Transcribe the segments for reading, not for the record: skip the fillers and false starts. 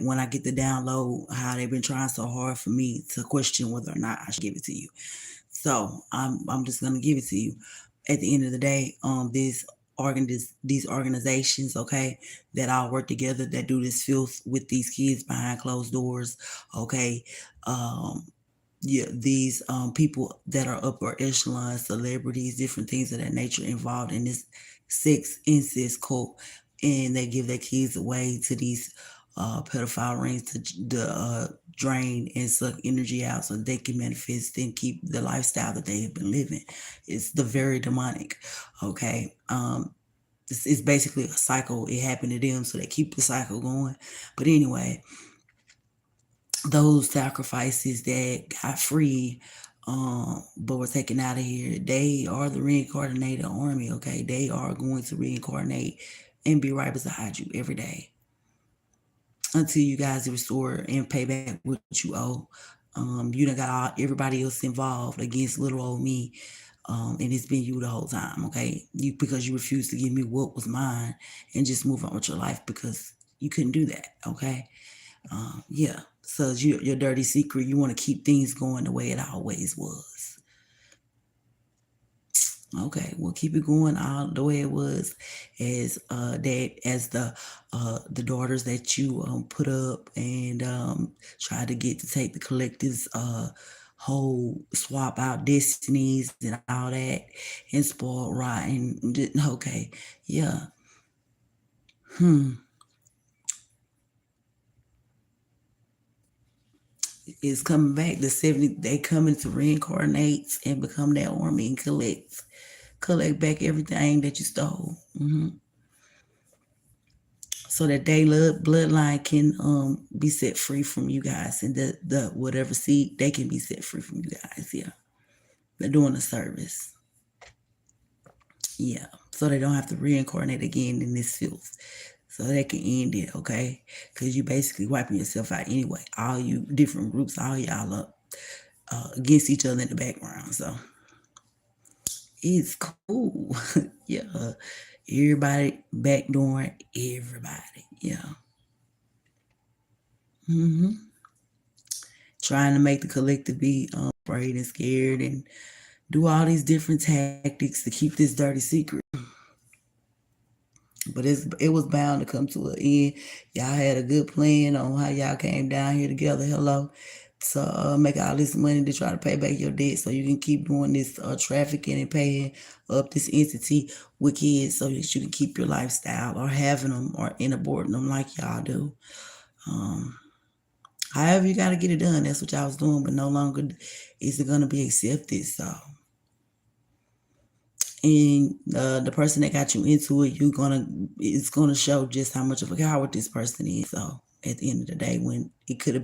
when I get the download, how they've been trying so hard for me to question whether or not I should give it to you. So I'm just gonna give it to you. At the end of the day, these organizations, okay, that all work together, that do this filth with these kids behind closed doors, okay, um, yeah, these people that are upper echelon celebrities, different things of that nature involved in this sex incest cult, and they give their kids away to these pedophile rings to drain and suck energy out so they can manifest and keep the lifestyle that they have been living. It's the very demonic. Okay. It's basically a cycle. It happened to them, so they keep the cycle going. But anyway, those sacrifices that got free, but were taken out of here, they are the reincarnated army. Okay, they are going to reincarnate and be right beside you every day until you guys restore and pay back what you owe. You done got everybody else involved against little old me, and it's been you the whole time. Okay, because you refused to give me what was mine and just move on with your life because you couldn't do that. Okay, yeah. So your dirty secret, you want to keep things going the way it always was. Okay, we'll keep it going all the way it was, as the daughters that you put up and try to get to take the collective's whole swap out destinies and all that and spoil rotten. Okay, yeah. Hmm. It's coming back. The 70, they coming to reincarnate and become that army and collect back everything that you stole. So that they bloodline can be set free from you guys, and the whatever seed, they can be set free from you guys. Yeah, they're doing a service. Yeah, so they don't have to reincarnate again in this filth, so they can end it. Okay, because you basically wiping yourself out anyway. All you different groups, all y'all up against each other in the background. So it's cool. Yeah, everybody backdooring everybody. Yeah. hmm Trying to make the collective be afraid and scared and do all these different tactics to keep this dirty secret. But it was bound to come to an end. Y'all had a good plan on how y'all came down here together. Hello. To make all this money to try to pay back your debt so you can keep doing this trafficking and paying up this entity with kids so that you can keep your lifestyle or having them or in aborting them like y'all do. Um, However, you got to get it done. That's what y'all was doing, but no longer is it going to be accepted. So, and the person that got you into it, it's gonna show just how much of a coward this person is. So, at the end of the day, when it could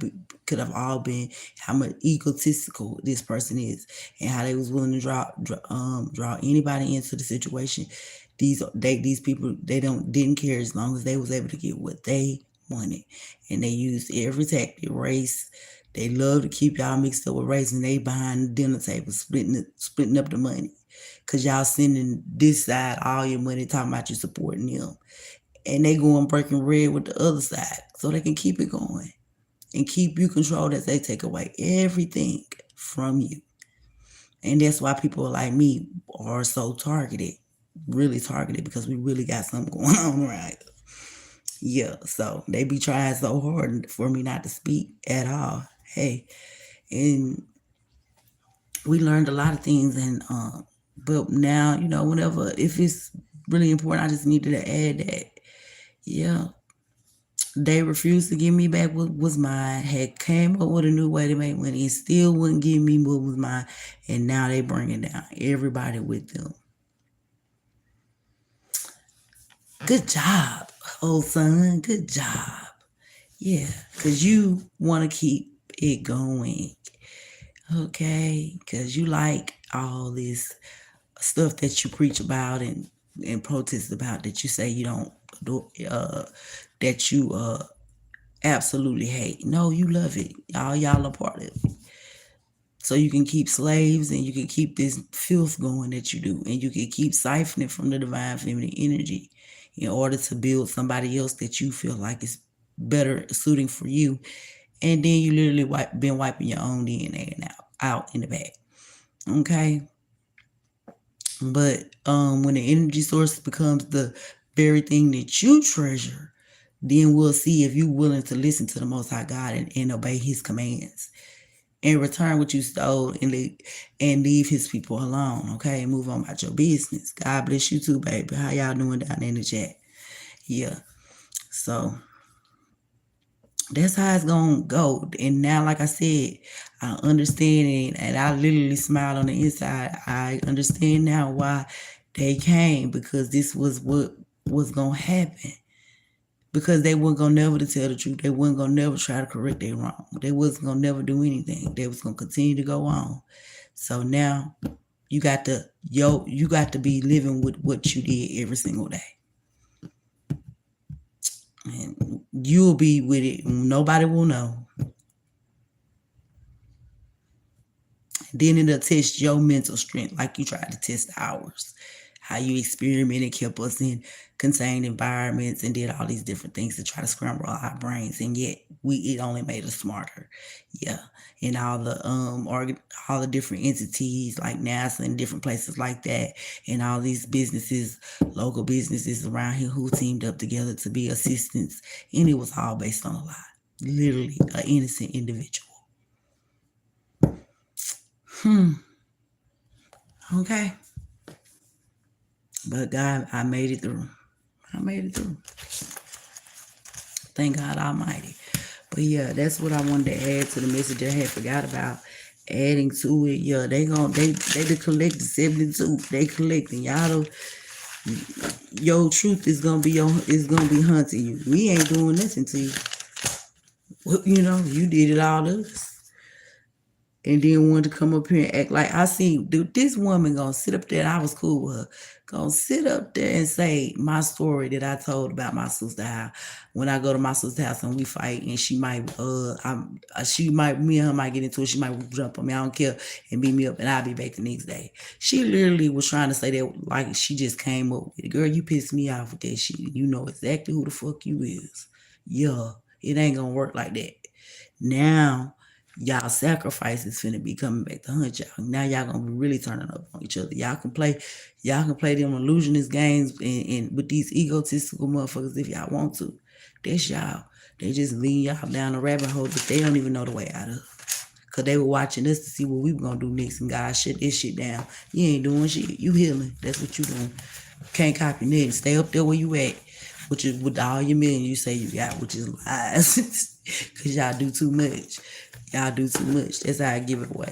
have all been how much egotistical this person is, and how they was willing to draw anybody into the situation. These people, they didn't care as long as they was able to get what they wanted, and they used every tactic, race. They love to keep y'all mixed up with race, and they behind the dinner table splitting up the money, cause y'all sending this side all your money, talking about you supporting them, and they going breaking bread with the other side, so they can keep it going and keep you controlled as they take away everything from you. And that's why people like me are so targeted, really targeted, because we really got something going on around here. Yeah, so they be trying so hard for me not to speak at all. Hey, and we learned a lot of things, and but now, whenever, if it's really important, I just needed to add that. Yeah, they refused to give me back what was mine. Had came up with a new way to make money and still wouldn't give me what was mine, and now they bringing down everybody with them. Good job, old son. Good job. Yeah, because you want to keep it going. Okay, because you like all this stuff that you preach about and protest about, that you say you don't do, that you absolutely hate. No, you love it. Y'all are part of it. So you can keep slaves and you can keep this filth going that you do, and you can keep siphoning from the divine feminine energy in order to build somebody else that you feel like is better suiting for you. And then you literally been wiping your own DNA and out in the back. Okay. But when the energy source becomes the very thing that you treasure, then we'll see if you're willing to listen to the Most High God and obey His commands and return what you stole and leave His people alone. Okay, move on about your business. God bless you too, baby. How y'all doing down in the chat? Yeah. So that's how it's gonna go. And now, like I said, I understand and I literally smiled on the inside. I understand now why they came, because this was what was gonna happen. Because they weren't gonna never to tell the truth. They weren't gonna never try to correct their wrong. They wasn't gonna never do anything. They was gonna continue to go on. So now you got to be living with what you did every single day. And you'll be with it. Nobody will know. Then it'll test your mental strength like you tried to test ours. How you experimented, kept us in contained environments and did all these different things to try to scramble our brains, and yet it only made us smarter. Yeah. And all the different entities like NASA and different places like that, and all these businesses, local businesses around here who teamed up together to be assistants, and it was all based on a lie. Literally an innocent individual. Okay. But God, I made it through. Thank God Almighty. But yeah, that's what I wanted to add to the message I had forgot about adding to it. Yeah, they collected 72. They collecting. Y'all your truth is gonna be hunting you. We ain't doing nothing to you. Well, you did it all to us. And then wanted to come up here and act like I seen, dude, this woman gonna sit up there, and I was cool with her, gonna sit up there and say my story that I told about my sister, how when I go to my sister's house and we fight, and she might, me and her might get into it, she might jump on me, I don't care, and beat me up, and I'll be back the next day. She literally was trying to say that like she just came up with it. Girl, you pissed me off with that shit. You know exactly who the fuck you is. Yeah, it ain't gonna work like that. Now, y'all sacrifices finna be coming back to hunt y'all. Now y'all gonna be really turning up on each other. Y'all can play them illusionist games and with these egotistical motherfuckers if y'all want to. That's y'all. They just lead y'all down a rabbit hole that they don't even know the way out of. Cause they were watching us to see what we were gonna do next, and God shut this shit down. You ain't doing shit. You healing. That's what you doing. Can't copy nothing. Stay up there where you at. With all your million you say you got, which is lies. Cause y'all do too much. Y'all do too much. That's how I give it away.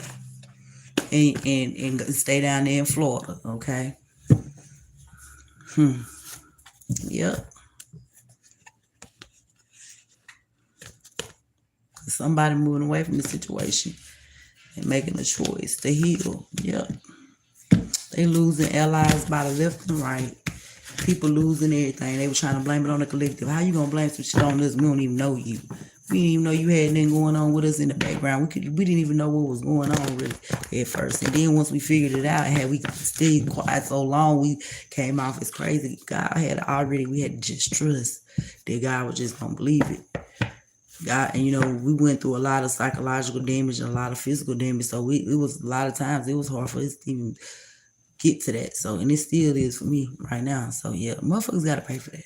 And stay down there in Florida, okay? Yep. Somebody moving away from the situation and making a choice to heal. Yep. They losing allies by the left and right. People losing everything. They were trying to blame it on the collective. How you gonna blame some shit on us? We don't even know you. We didn't even know you had anything going on with us in the background. We didn't even know what was going on really at first. And then once we figured it out, had we stayed quiet so long, we came off as crazy. We had to just trust that God was just gonna believe it. God, and we went through a lot of psychological damage and a lot of physical damage. So it was a lot of times it was hard for us to even get to that. So, and it still is for me right now. So yeah, motherfuckers gotta pay for that.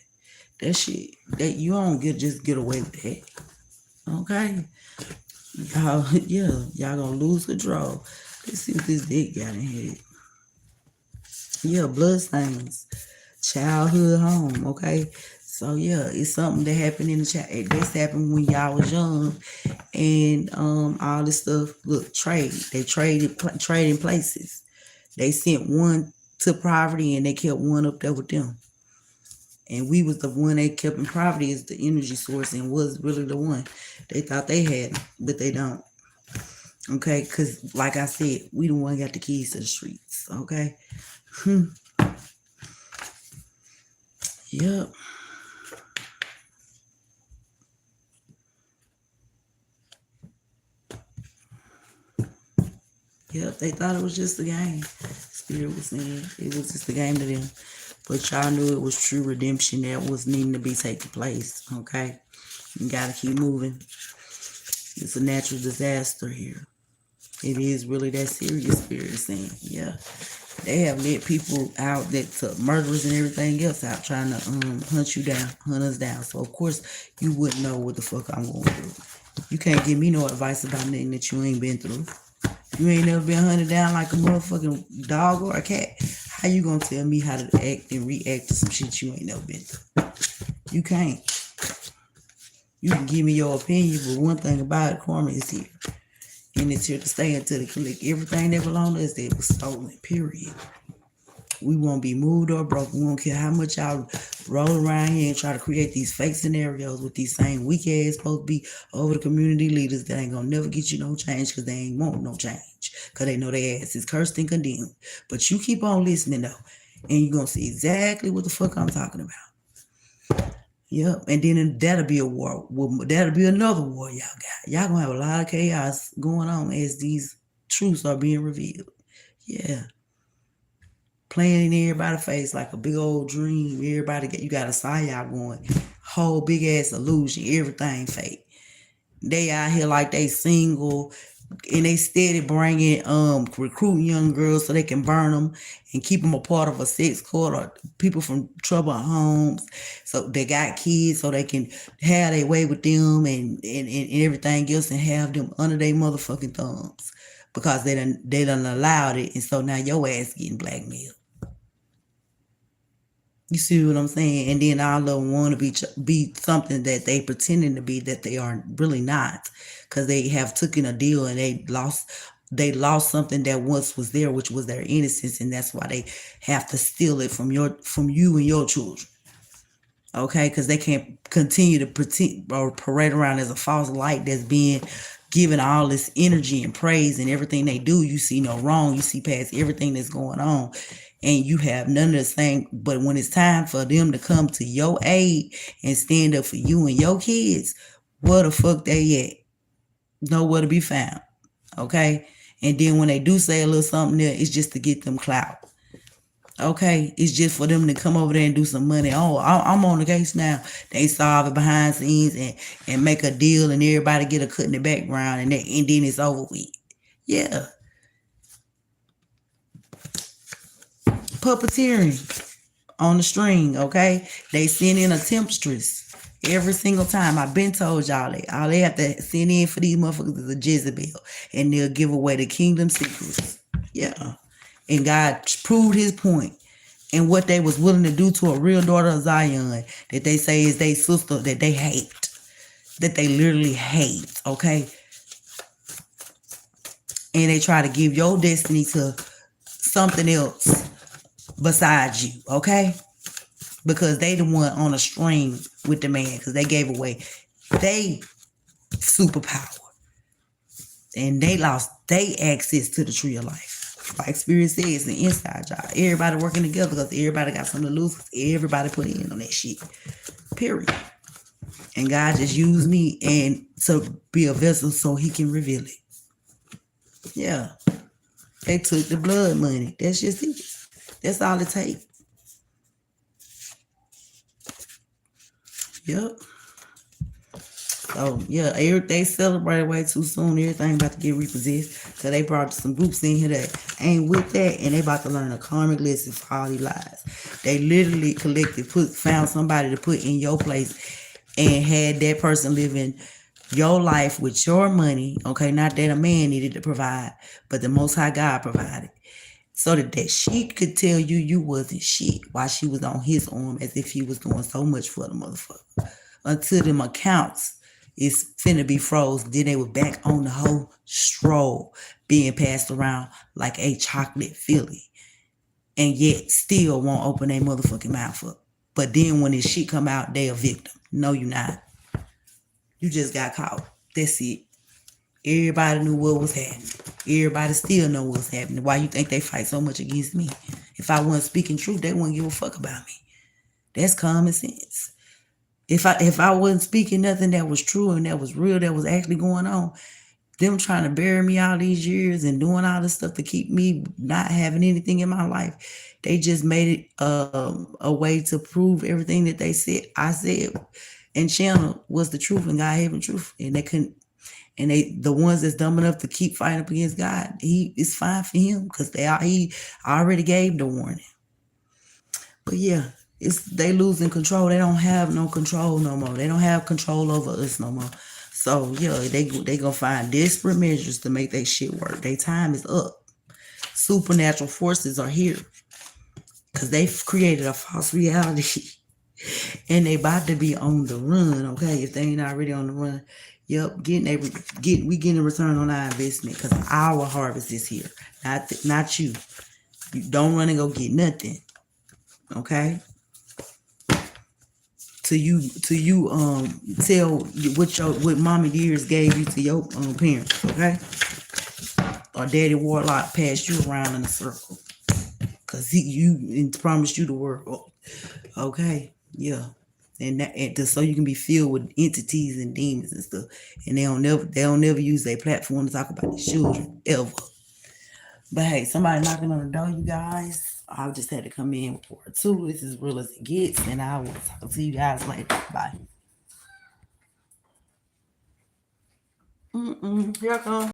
That shit, that you don't just get away with that. Okay. Y'all gonna lose control. Let's see what this dick got in here. Yeah, bloodstains. Childhood home, okay? So yeah, it's something that happened in the child. This happened when y'all was young. And all this stuff, look, trade. They trading places. They sent one to poverty and they kept one up there with them. And we was the one they kept in poverty as the energy source and was really the one. They thought they had, but they don't. Okay, because like I said, we the one got the keys to the streets. Okay. Yep. Yep, they thought it was just a game. Spirit was saying it was just a game to them. But y'all knew it was true redemption that was needing to be taking place. Okay. You gotta keep moving. It's a natural disaster here. It is really that serious, Spirit is saying. Yeah. They have let people out that murderers and everything else out trying to hunt you down, hunt us down. So of course you wouldn't know what the fuck I'm going through. You can't give me no advice about nothing that you ain't been through. You ain't never been hunted down like a motherfucking dog or a cat. How you gonna tell me how to act and react to some shit you ain't never been through? You can't. You can give me your opinion, but one thing about it, karma is here. And it's here to stay until they collect everything that belonged to us that was stolen, period. We won't be moved or broke. We won't care how much y'all roll around here and try to create these fake scenarios with these same weak ass supposed to be over the community leaders that ain't gonna never get you no change because they ain't want no change. Because they know their ass is cursed and condemned. But you keep on listening though, and you're gonna see exactly what the fuck I'm talking about. Yep, and then that'll be a war. That'll be another war y'all got. Y'all gonna have a lot of chaos going on as these truths are being revealed. Yeah. Playing in everybody's face like a big old dream. You got a psyop going. Whole big ass illusion. Everything fake. They out here like they single. And they steady bringing, recruiting young girls so they can burn them and keep them a part of a sex cult or people from troubled homes. So they got kids so they can have their way with them and everything else and have them under their motherfucking thumbs because they done allowed it. And so now your ass getting blackmailed. You see what I'm saying? And then all of them want to be something that they pretending to be that they are really not, because they have taken a deal and they lost something that once was there, which was their innocence, and that's why they have to steal it from you and your children. Okay, because they can't continue to pretend or parade around as a false light that's being given all this energy and praise and everything they do. You see no wrong. You see past everything that's going on. And you have none of the same. But when it's time for them to come to your aid and stand up for you and your kids, where the fuck they at? Nowhere to be found. Okay? And then when they do say a little something there, it's just to get them clout. Okay? It's just for them to come over there and do some money. Oh, I'm on the case now. They solve it behind the scenes and make a deal and everybody get a cut in the background and then it's over with. Yeah. Puppeteering on the string, okay? They send in a temptress every single time. I've been told y'all that. All they have to send in for these motherfuckers is a Jezebel, and they'll give away the kingdom secrets. Yeah. And God proved his point. And what they was willing to do to a real daughter of Zion, that they say is their sister, that they hate. That they literally hate, okay? And they try to give your destiny to something else besides you, okay? Because they the one on a string with the man, because they gave away they superpower. And they lost their access to the tree of life. Like Spirit says, the inside job. Everybody working together because everybody got something to lose. Everybody put in on that shit. Period. And God just used me and to be a vessel so he can reveal it. Yeah. They took the blood money. That's just it. That's all it takes. Yep. So, yeah, they celebrated way too soon. Everything about to get repossessed. So they brought some groups in here that ain't with that, and they about to learn a karmic lesson for all these lies. They literally found somebody to put in your place and had that person living your life with your money. Okay, not that a man needed to provide, but the Most High God provided. So that she could tell you wasn't shit while she was on his arm as if he was doing so much for the motherfucker. Until them accounts is finna be froze. Then they were back on the whole stroll being passed around like a chocolate filly. And yet still won't open their motherfucking mouth up. But then when this shit come out, they a victim. No, you not. You just got caught. That's it. Everybody knew what was happening. Everybody still know what's happening. Why you think they fight so much against me? If I wasn't speaking truth, they wouldn't give a fuck about me. That's common sense. If I wasn't speaking nothing that was true and that was real, that was actually going on, them trying to bury me all these years and doing all this stuff to keep me not having anything in my life, they just made it a way to prove everything that they said I said and channel was the truth and God having truth, and they couldn't. And the ones that's dumb enough to keep fighting up against God, it's fine for him because he already gave the warning. But yeah, they losing control. They don't have no control no more. They don't have control over us no more. So yeah, they gonna find desperate measures to make that shit work. Their time is up. Supernatural forces are here because they've created a false reality. And they about to be on the run, okay? If they ain't already on the run, yep, we getting a return on our investment because our harvest is here, not you. You don't run and go get nothing, okay? Till you tell what mommy dears gave you to your parents, okay? Or daddy warlock passed you around in a circle because he promised you the world, okay? Yeah. And so you can be filled with entities and demons and stuff, and they don't never use their platform to talk about their children ever. But hey, somebody knocking on the door, you guys. I just had to come in with part 2. This is as real as it gets, and I will talk to you guys later. Bye. Here I come.